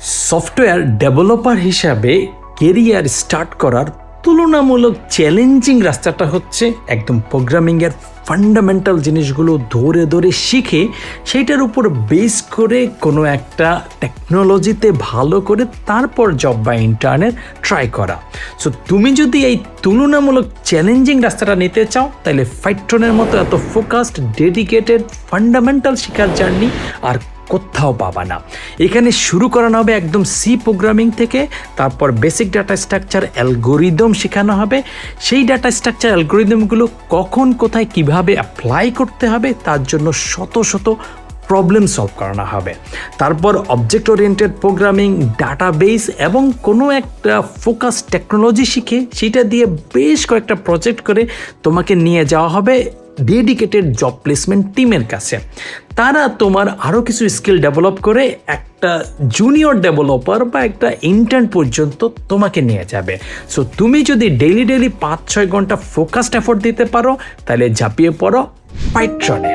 Software developer হিসাবে career start করার তুলনামূলক চ্যালেঞ্জিং রাস্তাটা হচ্ছে একদম প্রোগ্রামিংয়ের ফান্ডামেন্টাল জিনিসগুলো ধরে ধরে শিখে সেইটার উপর বেস করে কোনো একটা টেকনোলজিতে ভালো করে তারপর জব বা ইন্টার্নের ট্রাই করা। সো তুমি যদি এই তুলনামূলক চ্যালেঞ্জিং রাস্তাটা নিতে চাও তাহলে ফাইট্রনের মতো এত ফোকাসড ডেডিকেটেড ফান্ডামেন্টাল শেখার জার্নি আর কোথাও পাবা না। এখানে শুরু করানো হবে একদম সি প্রোগ্রামিং থেকে, তারপর বেসিক ডাটা স্ট্রাকচার অ্যালগোরিদম শেখানো হবে। সেই ডাটা স্ট্রাকচার অ্যালগোরিদমগুলো কখন কোথায় কিভাবে অ্যাপ্লাই করতে হবে তার জন্য শত শত প্রবলেম সলভ করানো হবে। তারপর অবজেক্ট ওরিয়েন্টেড প্রোগ্রামিং, ডাটাবেস এবং কোনো একটা ফোকাস টেকনোলজি শিখে সেটা দিয়ে বেশ কয়েকটা প্রজেক্ট করে তোমাকে নিয়ে যাওয়া হবে ডেডিকেটেড জব প্লেসমেন্ট টিমের কাছে। তারা তোমার আরও কিছু স্কিল ডেভেলপ করে একটা জুনিয়র ডেভেলপার বা একটা ইন্টার্ন পর্যন্ত তোমাকে নিয়ে যাবে। সো তুমি যদি ডেইলি 5-6 ঘন্টা ফোকাসড এফোর্ট দিতে পারো তাহলে ঝাঁপিয়ে পড়ো ফাইট্রনে।